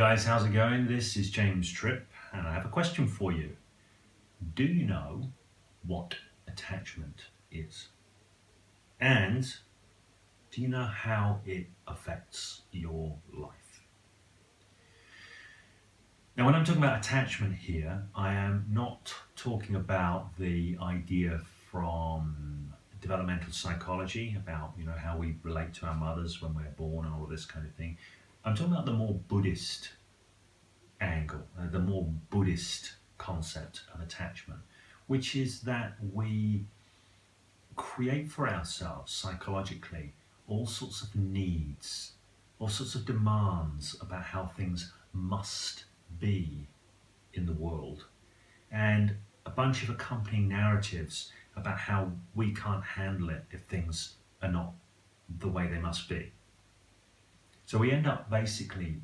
guys, how's it going? This is James Tripp, and I have a question for you. Do you know what attachment is? And do you know how it affects your life? Now, when I'm talking about attachment here, I am not talking about the idea from developmental psychology about, how we relate to our mothers when we're born and all of this kind of thing. I'm talking about the more Buddhist angle, the more Buddhist concept of attachment, which is that we create for ourselves psychologically all sorts of needs, all sorts of demands about how things must be in the world, and a bunch of accompanying narratives about how we can't handle it if things are not the way they must be. So we end up basically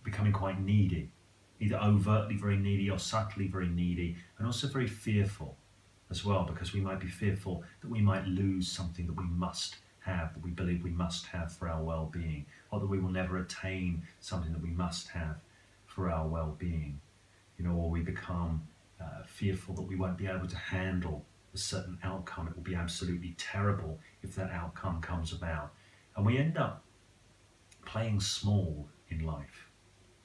becoming quite needy, either overtly very needy or subtly very needy, and also very fearful as well, because we might be fearful that we might lose something that we must have, that we believe we must have for our well-being, or that we will never attain something that we must have for our well-being, or we become fearful that we won't be able to handle a certain outcome. It will be absolutely terrible if that outcome comes about. And we end up playing small in life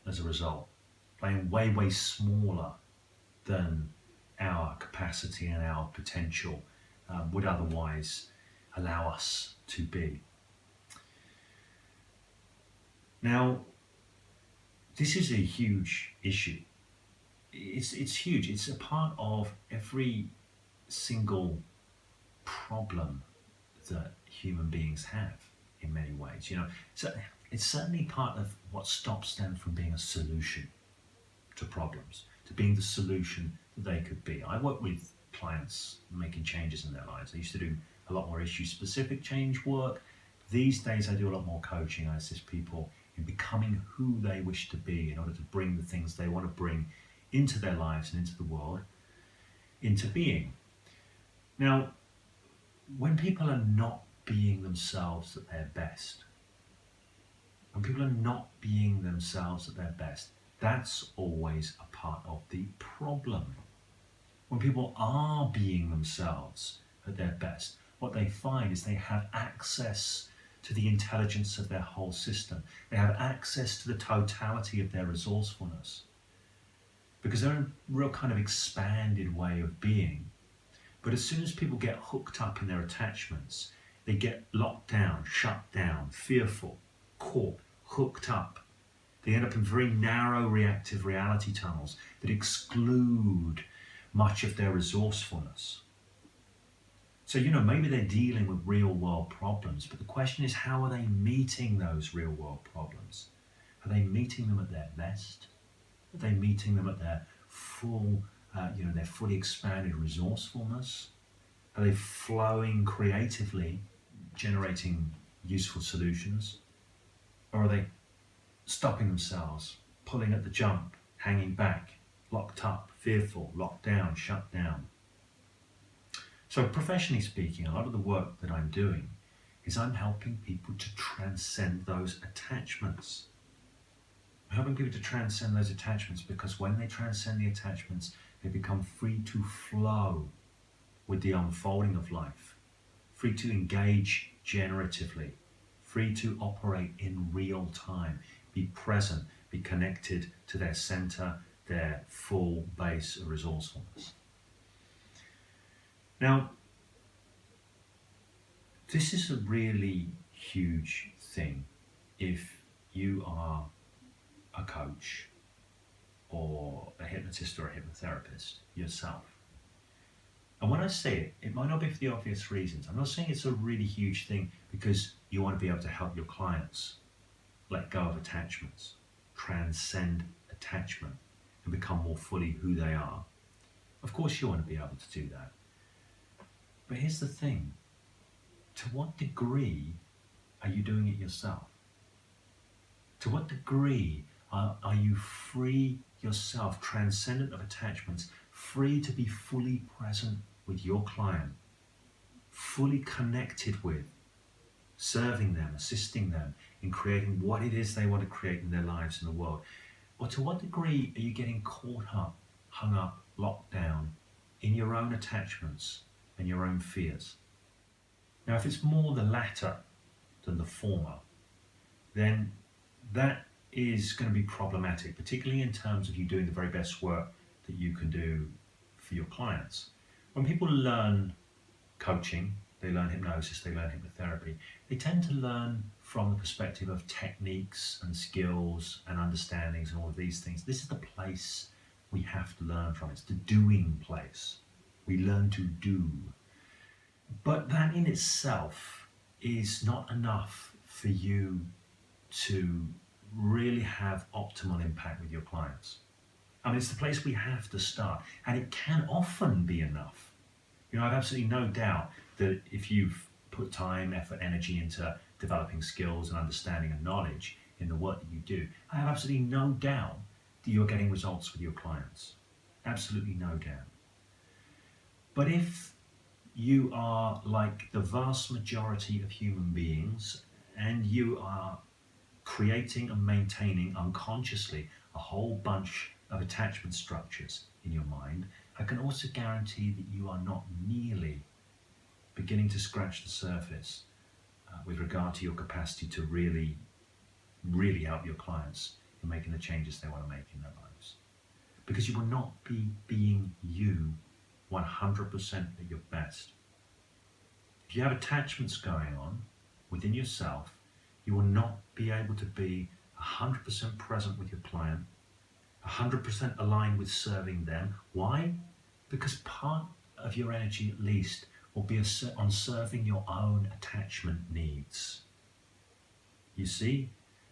as a result, playing way, way smaller than our capacity and our potential would otherwise allow us to be. Now, this is a huge issue. It's huge. It's a part of every single problem that human beings have in many ways. So it's certainly part of what stops them from being a solution to problems, to being the solution that they could be. I work with clients making changes in their lives. I used to do a lot more issue-specific change work. These days I do a lot more coaching. I assist people in becoming who they wish to be in order to bring the things they want to bring into their lives and into the world into being. Now, when people are not being themselves at their best, when people are not being themselves at their best, that's always a part of the problem. When people are being themselves at their best, what they find is they have access to the intelligence of their whole system. They have access to the totality of their resourcefulness, because they're in a real kind of expanded way of being. But as soon as people get hooked up in their attachments, they get locked down, shut down, fearful, caught, hooked up. They end up in very narrow reactive reality tunnels that exclude much of their resourcefulness. So, maybe they're dealing with real world problems, but the question is, how are they meeting those real world problems? Are they meeting them at their best? Are they meeting them at their full, their fully expanded resourcefulness? Are they flowing creatively, generating useful solutions? Or are they stopping themselves, pulling at the jump, hanging back, locked up, fearful, locked down, shut down? So professionally speaking, a lot of the work that I'm doing is I'm helping people to transcend those attachments. I'm helping people to transcend those attachments, because when they transcend the attachments, they become free to flow with the unfolding of life, free to engage generatively, free to operate in real time, be present, be connected to their center, their full base of resourcefulness. Now, this is a really huge thing if you are a coach or a hypnotist or a hypnotherapist yourself. And when I say it, it might not be for the obvious reasons. I'm not saying it's a really huge thing because you want to be able to help your clients let go of attachments, transcend attachment, and become more fully who they are. Of course you want to be able to do that. But here's the thing. To what degree are you doing it yourself? To what degree are you free yourself, transcendent of attachments, free to be fully present with your client, fully connected with, serving them, assisting them in creating what it is they want to create in their lives in the world? or to what degree are you getting caught up, hung up, locked down in your own attachments and your own fears? Now, if it's more the latter than the former, then that is going to be problematic, particularly in terms of you doing the very best work that you can do for your clients. When people learn coaching, they learn hypnosis, they learn hypnotherapy, they tend to learn from the perspective of techniques and skills and understandings and all of these things. This is the place we have to learn from. It's the doing place. We learn to do. But that in itself is not enough for you to really have optimal impact with your clients. I mean, it's the place we have to start, and it can often be enough. You know, I've absolutely no doubt that if you've put time, effort, energy into developing skills and understanding and knowledge in the work that you do, I have absolutely no doubt that you're getting results with your clients. Absolutely no doubt. But if you are like the vast majority of human beings and you are creating and maintaining unconsciously a whole bunch of attachment structures in your mind, I can also guarantee that you are not nearly beginning to scratch the surface with regard to your capacity to really help your clients in making the changes they want to make in their lives. Because you will not be being you 100% at your best. If you have attachments going on within yourself, you will not be able to be 100% present with your client, 100% aligned with serving them. Why? Because part of your energy, at least, will be on serving your own attachment needs. You see,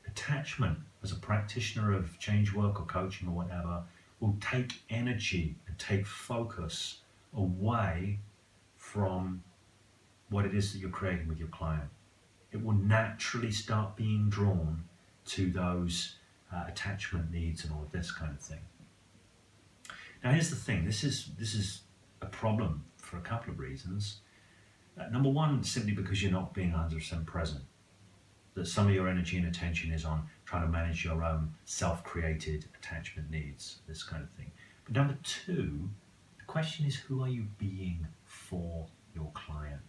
attachment as a practitioner of change work or coaching or whatever will take energy and take focus away from what it is that you're creating with your client. It will naturally start being drawn to those attachment needs and all of this kind of thing. Now, here's the thing. This is a problem for a couple of reasons. Number one, simply because you're not being 100% present. That some of your energy and attention is on trying to manage your own self-created attachment needs, this kind of thing. But number two, the question is, who are you being for your client?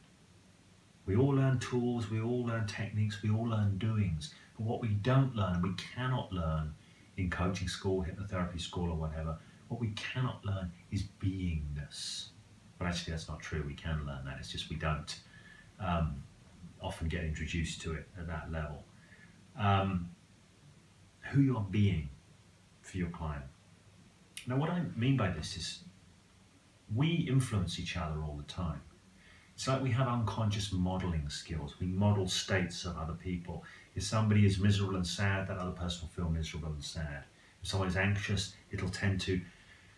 We all learn tools, we all learn techniques, we all learn doings. But what we don't learn, and we cannot learn in coaching school, hypnotherapy school or whatever, what we cannot learn is beingness. But actually that's not true, we can learn that, it's just we don't often get introduced to it at that level. Who you are being for your client. Now what I mean by this is we influence each other all the time. It's like we have unconscious modeling skills. We model states of other people. If somebody is miserable and sad, that other person will feel miserable and sad. If someone is anxious, it'll tend to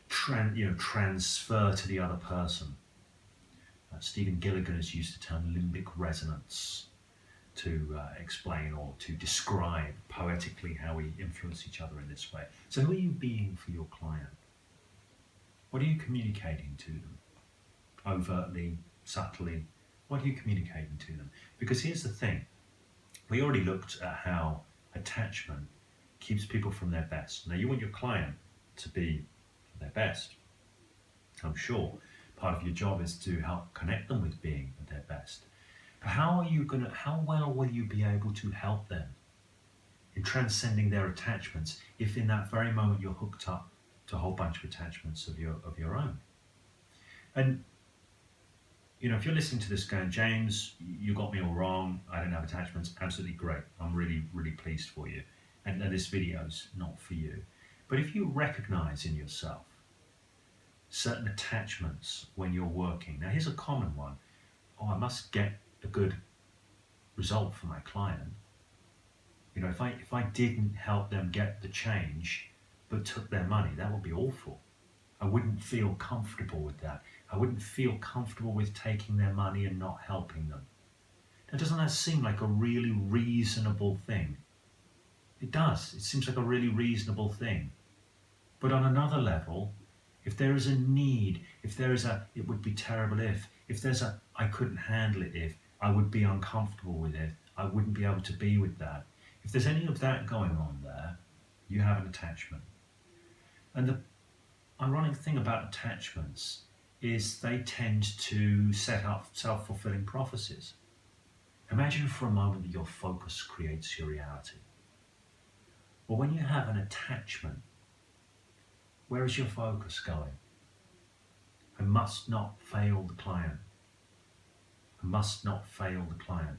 transfer to the other person. Stephen Gilligan has used the term limbic resonance to explain or to describe poetically how we influence each other in this way. So who are you being for your client? What are you communicating to them? Overtly, subtly, what are you communicating to them? Because here's the thing, we already looked at how attachment keeps people from their best. Now you want your client to be their best. I'm sure part of your job is to help connect them with being at their best. But how well will you be able to help them in transcending their attachments if in that very moment you're hooked up to a whole bunch of attachments of your own? And you know, if you're listening to this going, James, you got me all wrong, I don't have attachments, absolutely great. I'm really, really pleased for you. And this video's not for you. But if you recognize in yourself certain attachments when you're working, now here's a common one. Oh, I must get a good result for my client. You know, if I didn't help them get the change, but took their money, that would be awful. I wouldn't feel comfortable with that. I wouldn't feel comfortable with taking their money and not helping them. Now, doesn't that seem like a really reasonable thing? It does. It seems like a really reasonable thing. But on another level, if there is a need, if there is a, it would be terrible if there's a, I couldn't handle it if, I would be uncomfortable with it, I wouldn't be able to be with that. If there's any of that going on there, you have an attachment. And the ironic thing about attachments is they tend to set up self-fulfilling prophecies. Imagine for a moment that your focus creates your reality. Well, when you have an attachment, where is your focus going? I must not fail the client. I must not fail the client.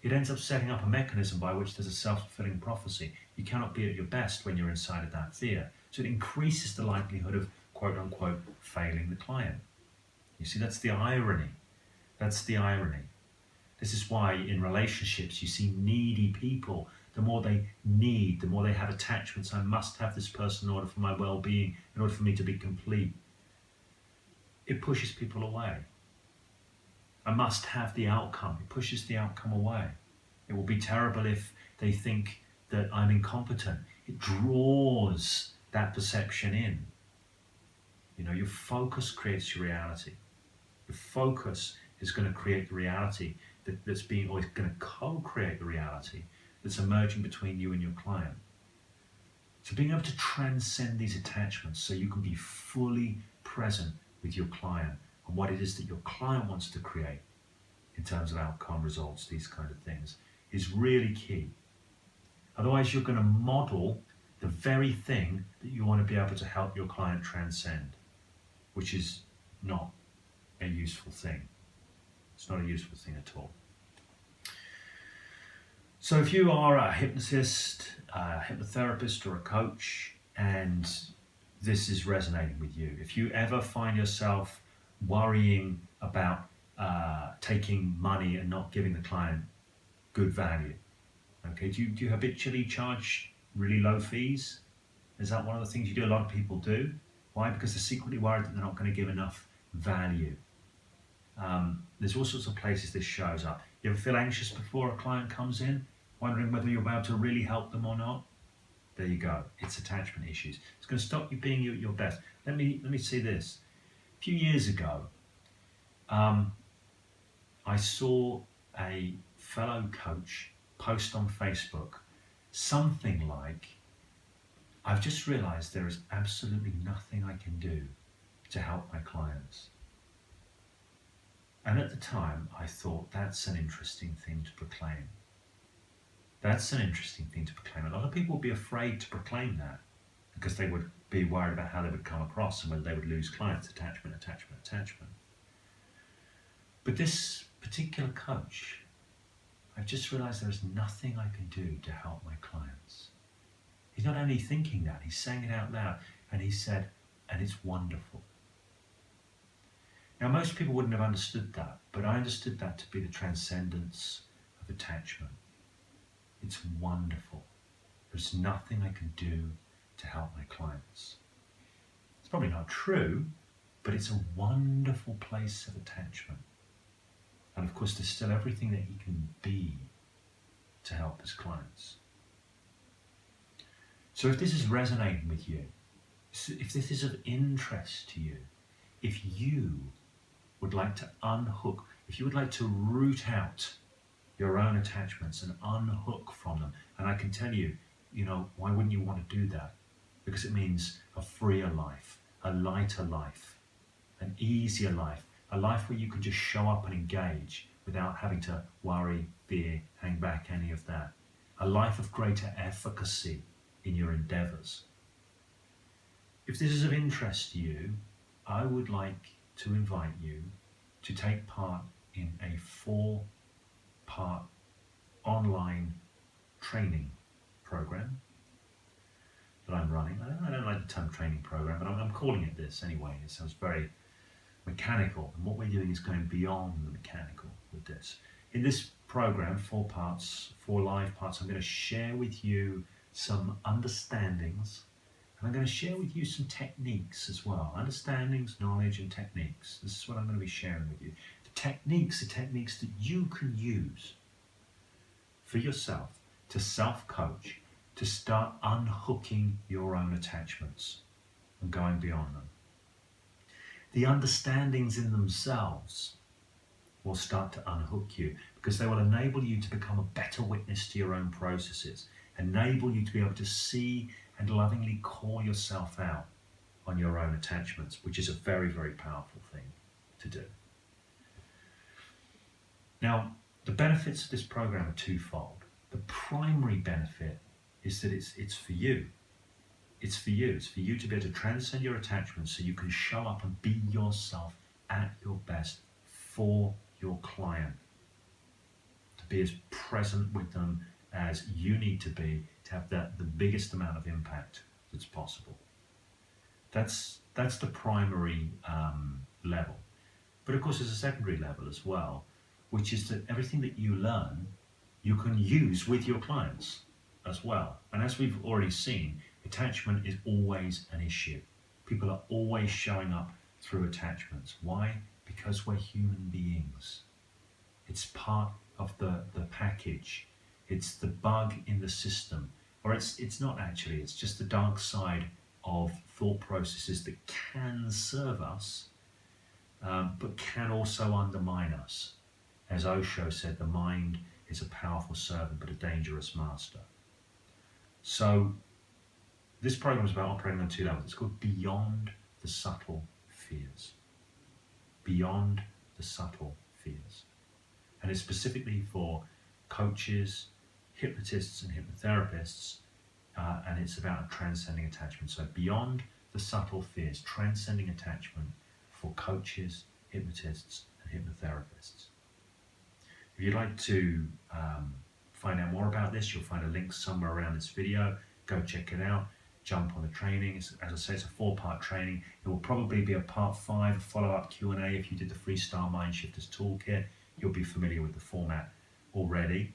It ends up setting up a mechanism by which there's a self-fulfilling prophecy. You cannot be at your best when you're inside of that fear. So it increases the likelihood of, quote unquote, failing the client. You see, that's the irony. That's the irony. This is why in relationships you see needy people. The more they need, the more they have attachments. I must have this person in order for my well-being, in order for me to be complete. It pushes people away. I must have the outcome. It pushes the outcome away. It will be terrible if they think that I'm incompetent. It draws that perception in. You know, your focus creates your reality. Your focus is going to create the reality that's being, or is going to co-create the reality that's emerging between you and your client. So being able to transcend these attachments so you can be fully present with your client and what it is that your client wants to create in terms of outcome, results, these kind of things, is really key. Otherwise, you're going to model the very thing that you want to be able to help your client transcend, which is not a useful thing. It's not a useful thing at all. So if you are a hypnotist, a hypnotherapist, or a coach, and this is resonating with you, if you ever find yourself worrying about taking money and not giving the client good value, okay, do you habitually charge really low fees? Is that one of the things you do? A lot of people do. Why? Because they're secretly worried that they're not going to give enough value. There's all sorts of places this shows up. You ever feel anxious before a client comes in, wondering whether you're about to really help them or not? There you go. It's attachment issues. It's going to stop you being your best. Let me say this. A few years ago, I saw a fellow coach post on Facebook something like, I've just realized there is absolutely nothing I can do to help my clients. And at the time, I thought, that's an interesting thing to proclaim. That's an interesting thing to proclaim. A lot of people would be afraid to proclaim that because they would be worried about how they would come across and whether they would lose clients. Attachment. But this particular coach, I've just realized there is nothing I can do to help my clients. He's not only thinking that, he's saying it out loud. And he said, and it's wonderful. Now, most people wouldn't have understood that, but I understood that to be the transcendence of attachment. It's wonderful. There's nothing I can do to help my clients. It's probably not true, but it's a wonderful place of attachment. And of course, there's still everything that he can be to help his clients. So if this is resonating with you, if this is of interest to you, if you would like to unhook, if you would like to root out your own attachments and unhook from them, and I can tell you, why wouldn't you want to do that? Because it means a freer life, a lighter life, an easier life, a life where you can just show up and engage without having to worry, fear, hang back, any of that. A life of greater efficacy in your endeavors. If this is of interest to you, I would like to invite you to take part in a 4-part online training program that I'm running. I don't like the term training program, but I'm calling it this anyway. It sounds very mechanical, and what we're doing is going beyond the mechanical with this. In this program, 4 parts, 4 live parts, I'm going to share with you some understandings, and I'm going to share with you some techniques as well. Understandings, knowledge, and techniques. This is what I'm going to be sharing with you. The techniques that you can use for yourself to self-coach, to start unhooking your own attachments and going beyond them. The understandings in themselves will start to unhook you because they will enable you to become a better witness to your own processes, enable you to be able to see and lovingly call yourself out on your own attachments, which is a very, very powerful thing to do. Now, the benefits of this program are twofold. The primary benefit is that it's for you. It's for you. It's for you to be able to transcend your attachments so you can show up and be yourself at your best for your client. To be as present with them as you need to be to have the biggest amount of impact that's possible. That's the primary level. But of course there's a secondary level as well, which is that everything that you learn, you can use with your clients as well. And as we've already seen, attachment is always an issue. People are always showing up through attachments. Why? Because we're human beings. It's part of the package. It's the bug in the system. Or it's not actually, it's just the dark side of thought processes that can serve us, but can also undermine us. As Osho said, the mind is a powerful servant, but a dangerous master. So this program is about operating on two levels. It's called Beyond the Subtle Fears. Beyond the Subtle Fears. And it's specifically for coaches, hypnotists and hypnotherapists, and it's about transcending attachment. So Beyond the Subtle Fears, transcending attachment for coaches, hypnotists and hypnotherapists. If you'd like to find out more about this, you'll find a link somewhere around this video. Go check it out. Jump on the training. As I say, it's a 4-part training. It will probably be a part 5, a follow-up Q&A. If you did the Freestyle Mindshifters Toolkit, you'll be familiar with the format already.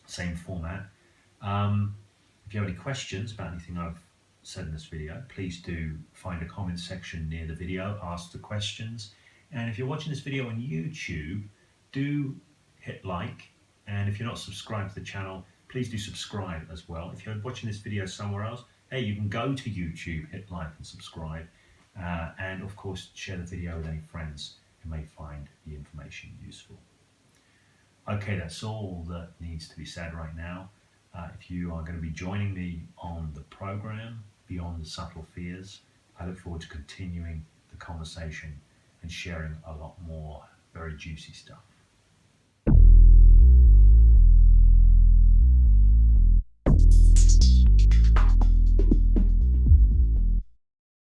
Same format. If you have any questions about anything I've said in this video, please do find a comment section near the video, ask the questions. And if you're watching this video on YouTube, do hit like. And if you're not subscribed to the channel, please do subscribe as well. If you're watching this video somewhere else, hey, you can go to YouTube, hit like and subscribe. And of course, share the video with any friends who may find the information useful. Okay, that's all that needs to be said right now. If you are going to be joining me on the program, Beyond the Subtle Fears, I look forward to continuing the conversation and sharing a lot more very juicy stuff.